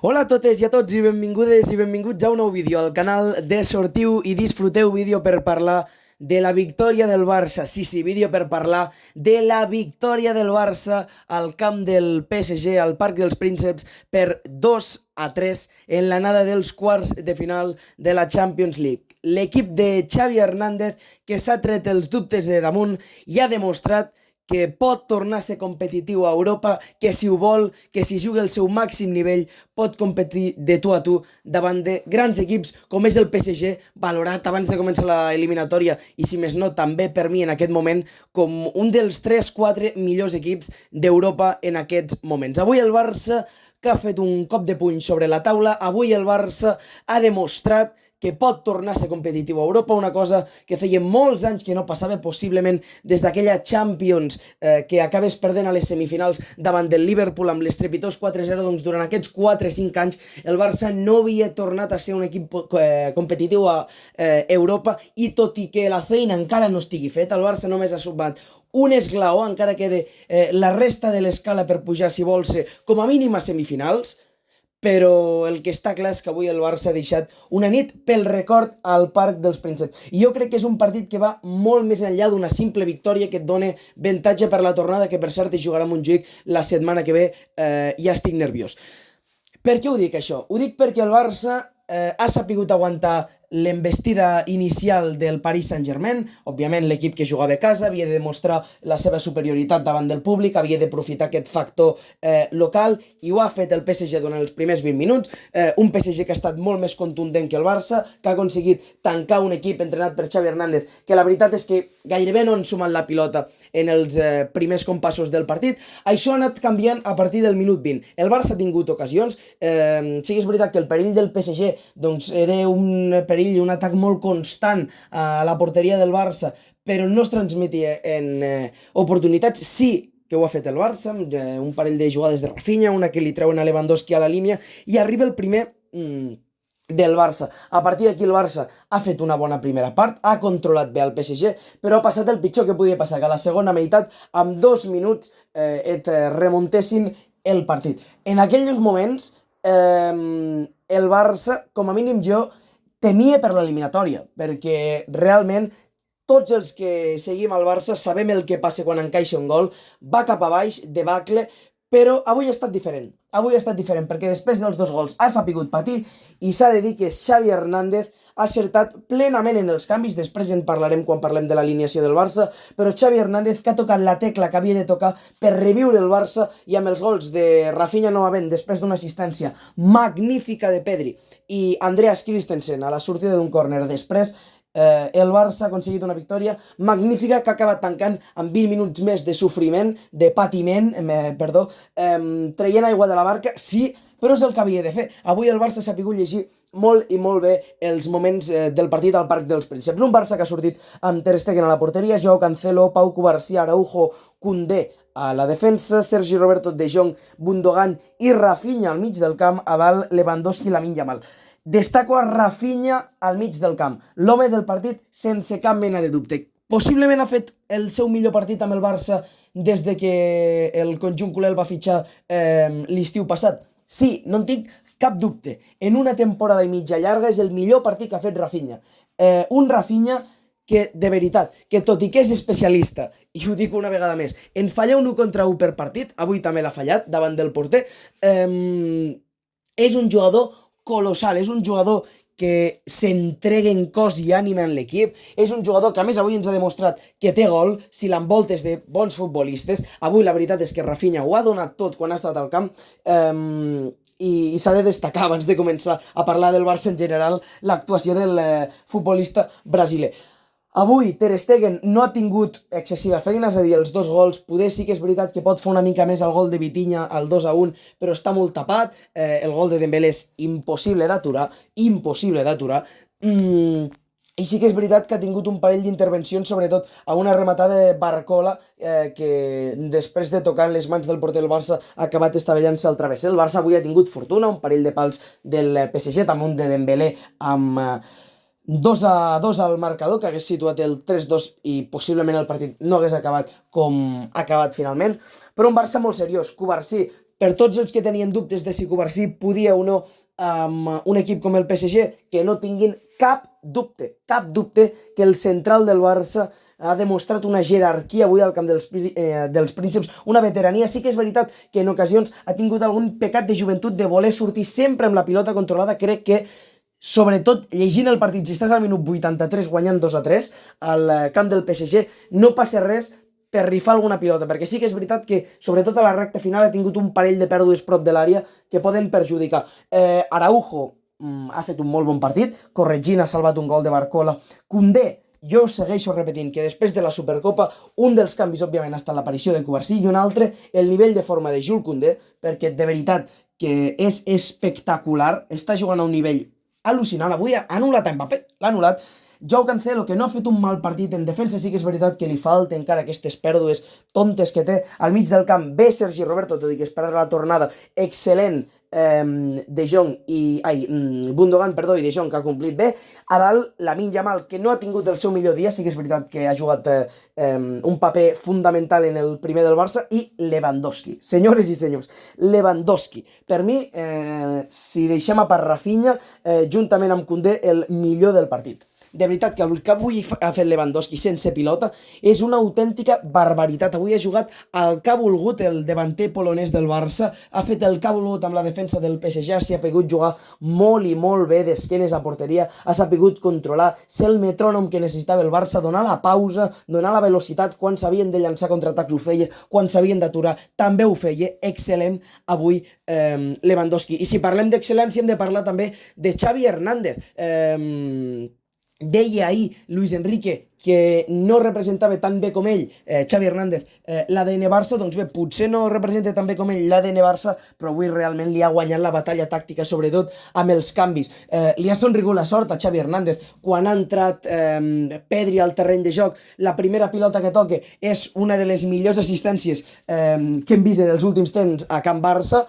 Hola a totes i a tots i benvingudes i benvinguts a un nou vídeo al canal de Sortiu i Disfruteu, vídeo per parlar de la victòria del Barça. Sí, vídeo per parlar de la victòria del Barça al camp del PSG, al Parc dels Prínceps, per 2-3 en l'anada dels quarts de final de la Champions League. L'equip de Xavi Hernández, que s'ha tret els dubtes de damunt i ha demostrat que pot tornar a ser competitiu a Europa, que si ho vol, que si juga el seu màxim nivell, pot competir de tu a tu davant de grans equips com és el PSG, valorat abans de començar la eliminatòria i si més no també per mi en aquest moment com un dels 3-4 millors equips d'Europa en aquests moments. Avui el Barça, que ha fet un cop de puny sobre la taula, avui el Barça ha demostrat que pot tornar a ser competitiu a Europa, una cosa que feia molts anys que no passava, possiblement des d'aquella Champions que acabes perdent a les semifinals davant del Liverpool amb l'estrepitós 4-0, doncs durant aquests 4-5 anys el Barça no havia tornat a ser un equip competitiu a Europa, i tot i que la feina encara no estigui feta, el Barça només ha sumat un esglaó, encara queda la resta de l'escala per pujar, si vol ser, com a mínim a semifinals. Però el que està clar és que avui el Barça ha deixat una nit pel record al Parc dels Prínceps. I jo crec que és un partit que va molt més enllà d'una simple victòria que et dona avantatge per la tornada, que per cert hi jugarà a Montjuïc la setmana que ve. Ja estic nerviós. Per què ho dic això? Ho dic perquè el Barça ha sapigut aguantar l'envestida inicial del Paris Saint-Germain. Òbviament l'equip que jugava a casa havia de demostrar la seva superioritat davant del públic, havia d'aprofitar aquest factor local, i ho ha fet el PSG durant els primers 20 minuts, un PSG que ha estat molt més contundent que el Barça, que ha aconseguit tancar un equip entrenat per Xavi Hernández, que la veritat és que gairebé no han sumat la pilota en els primers compassos del partit. Això ha anat canviant a partir del minut 20. El Barça ha tingut ocasions, sí que és veritat que el perill del PSG doncs, era un perill i un atac molt constant a la porteria del Barça, però no es transmetia en oportunitats. Sí que ho ha fet el Barça, un parell de jugades de Rafinha, una que li treuen a Lewandowski a la línia, i arriba el primer del Barça. A partir d'aquí el Barça ha fet una bona primera part, ha controlat bé el PSG, però ha passat el pitjor que podia passar, que a la segona meitat, amb 2 minuts, et remuntessin el partit. En aquells moments, el Barça, com a mínim jo, temia per l'eliminatòria, perquè realment tots els que seguim al Barça sabem el que passa quan encaixa un gol, va cap a baix, debacle, però avui ha estat diferent. Avui ha estat diferent perquè després dels 2 gols ha sapigut patir, i s'ha de dir que Xavi Hernández ha acertat plenament en els canvis. Després en parlarem quan parlem de l'alineació del Barça, però Xavi Hernández, que ha tocat la tecla que havia de tocar per reviure el Barça, i amb els gols de Rafinha novament després d'una assistència magnífica de Pedri i Andreas Christensen a la sortida d'un córner després, el Barça ha aconseguit una victòria magnífica que ha acabat tancant amb 20 minuts més de sofriment, de patiment, traient aigua de la barca, sí, però és el que havia de fer. Avui el Barça s'ha sabut llegir molt i molt bé els moments del partit al Parc dels Prínceps. Un Barça que ha sortit amb Ter Stegen a la porteria, Joao Cancelo, Pau Cubarsí, Araujo, Koundé a la defensa, Sergi Roberto, De Jong, Gundogan i Rafinha al mig del camp, a dalt Lewandowski i Lamine Yamal. Destaco a Rafinha al mig del camp, l'home del partit sense cap mena de dubte. Possiblement ha fet el seu millor partit amb el Barça des de que el conjunt culer el va fitxar l'estiu passat. Sí, no en tinc cap dubte. En una temporada i mitja llarga és el millor partit que ha fet Rafinha. Un Rafinha que, de veritat, que tot i que és especialista, i ho dic una vegada més, en fallar un 1 contra 1 per partit, avui també l'ha fallat davant del porter, és un jugador colossal, és un jugador que s'entrega en cos i ànima en l'equip, és un jugador que a més avui ens ha demostrat que té gol si l'envoltes de bons futbolistes. Avui la veritat és que Rafinha ho ha donat tot quan ha estat al camp, i s'ha de destacar abans de començar a parlar del Barça en general l'actuació del futbolista brasiler. Avui Ter Stegen no ha tingut excessiva feina, és a dir, els 2 gols, poder sí que és veritat que pot fer una mica més el gol de Vitinha al 2-1, però està molt tapat. El gol de Dembélé és impossible d'aturar, i sí que és veritat que ha tingut un parell d'intervencions, sobretot a una rematada de Barcola, que després de tocar en les mans del porter del Barça ha acabat estavellant-se al travesser. El Barça avui ha tingut fortuna, un parell de pals del PSG, també un de Dembélé amb 2-2 al marcador, que hagués situat el 3-2 i possiblement el partit no hagués acabat com ha acabat finalment. Però un Barça molt seriós. Cubarsí per tots els que tenien dubtes de si Cubarsí podia o no amb un equip com el PSG, que no tinguin cap dubte que el central del Barça ha demostrat una jerarquia avui al camp dels Prínceps, una veterania. Sí que és veritat que en ocasions ha tingut algun pecat de joventut de voler sortir sempre amb la pilota controlada. Crec que, sobretot llegint el partit, si estàs al minut 83 guanyant 2-3 al camp del PSG, no passa res per rifar alguna pilota, perquè sí que és veritat que, sobretot a la recta final, ha tingut un parell de pèrdues prop de l'àrea que poden perjudicar. Araujo ha fet un molt bon partit, corregint ha salvat un gol de Barcola. Koundé, jo segueixo repetint que després de la Supercopa un dels canvis òbviament ha estat l'aparició de Cubarsí i un altre el nivell de forma de Jules Koundé, perquè de veritat que és espectacular, està jugant a un nivell al·lucinant. Avui ha anul·lat a Mbappé, l'ha anul·lat. Joao Cancelo, que no ha fet un mal partit en defensa, sí que és veritat que li falta encara aquestes pèrdues tontes que té al mig del camp. Bé Sergi Roberto, tot i que es perdre la tornada, excel·lent De Jong Gundogan, perdó, i De Jong, que ha complit bé. A dalt, Lamine Yamal, que no ha tingut el seu millor dia, sí que és veritat que ha jugat un paper fundamental en el primer del Barça, i Lewandowski, senyores i senyors, Lewandowski, per mi, si deixem a part Rafinha, juntament amb Koundé, el millor del partit. De veritat que el que avui ha fet Lewandowski sense pilota és una autèntica barbaritat. Avui ha jugat el que ha volgut el davanter polonès del Barça, ha fet el que ha volgut amb la defensa del PSG, s'hi ha pogut jugar molt i molt bé d'esquenes a porteria, ha sapigut controlar, ser el metrònom que necessitava el Barça, donar la pausa, donar la velocitat, quan s'havien de llançar contraatacs ho feia, quan s'havien d'aturar també ho feia. Excel·lent avui Lewandowski. I si parlem d'excel·lència hem de parlar també de Xavi Hernández. Deia ahir Luis Enrique que no representava tan bé com ell, Xavi Hernández, l'ADN Barça. Doncs bé, potser no representa tan bé com ell l'ADN Barça, però avui realment li ha guanyat la batalla tàctica, sobretot amb els canvis. Li ha somrigut la sort a Xavi Hernández. Quan ha entrat Pedri al terreny de joc, la primera pilota que toca és una de les millors assistències que hem vist en els últims temps a Can Barça,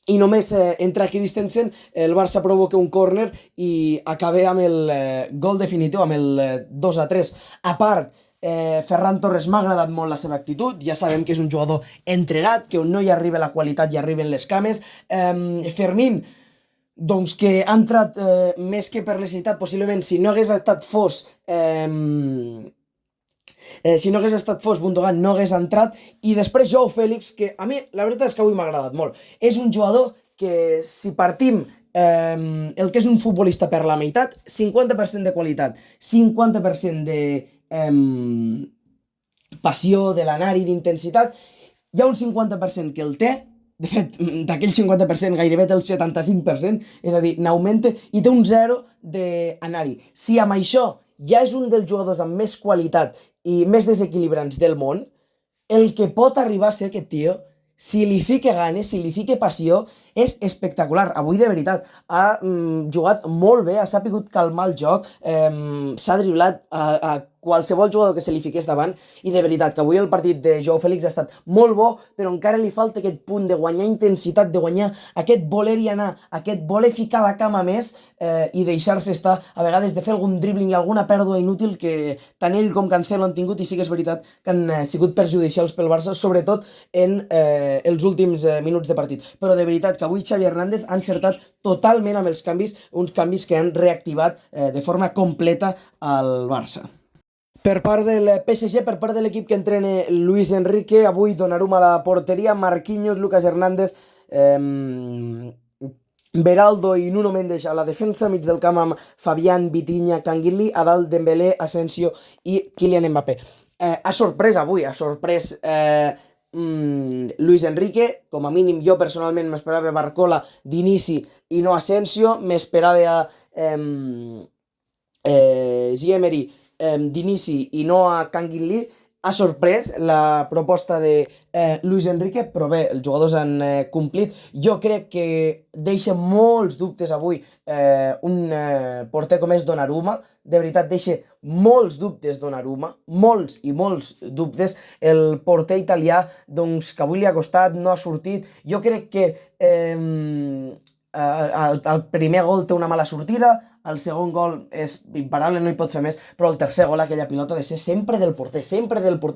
i només entra Christensen, el Barça provoca un córner i acaba amb el gol definitiu, amb el 2-3. A part, Ferran Torres m'ha agradat molt la seva actitud, ja sabem que és un jugador entregat, que on no hi arriba la qualitat hi arriben les cames. Fermín, doncs que ha entrat més que per necessitat, possiblement si no hagués estat Gundogan no hagués entrat. I després Joao Félix, que a mi la veritat és que avui m'ha agradat molt. És un jugador que, si partim el que és un futbolista per la meitat, 50% de qualitat, 50% de passió, de l'anar-hi, d'intensitat, hi ha un 50% que el té. De fet, d'aquell 50% gairebé té el 75%, és a dir, n'augmenta, i té un 0 d'anar-hi. Si amb això ja és un dels jugadors amb més qualitat i més desequilibrants del món, el que pot arribar a ser aquest tio, si li fica ganes, si li fica passió, és espectacular. Avui, de veritat, ha jugat molt bé, ha sapigut calmar el joc, s'ha driblat a qualsevol jugador que se li fiqués davant, i de veritat que avui el partit de Joao Félix ha estat molt bo, però encara li falta aquest punt de guanyar intensitat, de guanyar aquest voler-hi anar, aquest voler ficar la cama més i deixar-se estar, a vegades de fer algun dribbling i alguna pèrdua inútil que tant ell com Cancelo han tingut, i sí que és veritat que han sigut perjudicials pel Barça, sobretot en els últims minuts de partit. Però de veritat que avui Xavi Hernández ha encertat totalment amb els canvis, uns canvis que han reactivat de forma completa al Barça. Per part del PSG, per part de l'equip que entrena Luis Enrique, avui Donnarumma a la porteria, Marquinhos, Lucas Hernández, Beraldo i Nuno Mendes a la defensa, mig del camp amb Fabián, Vitinha, Canguilí, a dalt Dembélé, Asensio i Kylian Mbappé. Ha sorprès avui, ha sorprès Luis Enrique. Com a mínim jo personalment m'esperava Barcola d'inici i no Asensio, m'esperava Ziemery d'inici i no a Canguilí. Ha sorprès la proposta de Luis Enrique, però bé, els jugadors han complit. Jo crec que deixa molts dubtes avui un porter com és Donnarumma. De veritat, deixa molts dubtes Donnarumma, molts i molts dubtes. El porter italià, doncs, que avui li ha costat, no ha sortit. Jo crec que el primer gol té una mala sortida, el segon gol és imparable, no hi pot fer més, però el tercer gol, aquella pilota, ha de ser sempre del porter,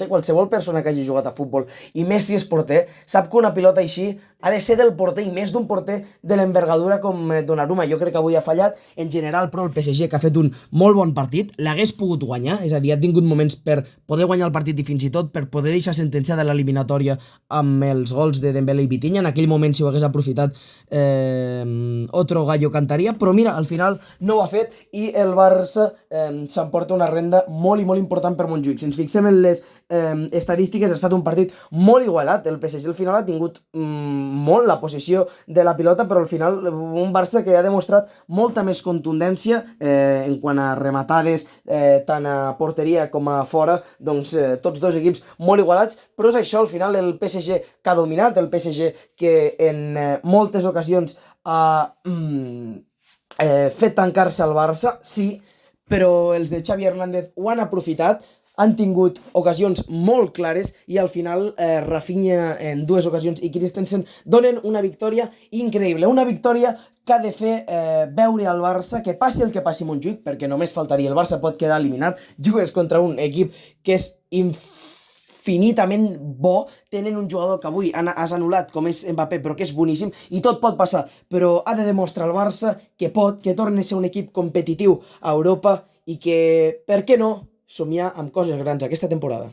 qualsevol persona que hagi jugat a futbol, i més si és porter, sap que una pilota així ha de ser del porter, i més d'un porter de l'envergadura com Donnarumma. Jo crec que avui ha fallat, en general, però el PSG, que ha fet un molt bon partit, l'hagués pogut guanyar, és a dir, ha tingut moments per poder guanyar el partit i fins i tot per poder deixar sentenciada l'eliminatòria amb els gols de Dembélé i Vitinha. En aquell moment, si ho hagués aprofitat, otro gallo cantaria, però mira, al final no ho ha fet i el Barça s'emporta una renda molt i molt important per Montjuïc. Si ens fixem en les estadístiques, ha estat un partit molt igualat. El PSG al final ha tingut molt la possessió de la pilota, però al final un Barça que ha demostrat molta més contundència en quant a rematades, tant a porteria com a fora, doncs tots dos equips molt igualats, però és això, al final el PSG que ha dominat, el PSG que en moltes ocasions ha fet tancar-se al Barça, sí, però els de Xavi Hernández ho han aprofitat, han tingut ocasions molt clares i al final Rafinha en dues ocasions i Christensen donen una victòria increïble, una victòria que ha de fer veure al Barça que passi el que passi a Montjuïc, perquè només faltaria, el Barça pot quedar eliminat, jugues contra un equip que és infinitament bo, tenen un jugador que avui has anul·lat com és Mbappé, però que és boníssim i tot pot passar, però ha de demostrar al Barça que pot, que torni a ser un equip competitiu a Europa i que, per què no, somiar amb coses grans aquesta temporada.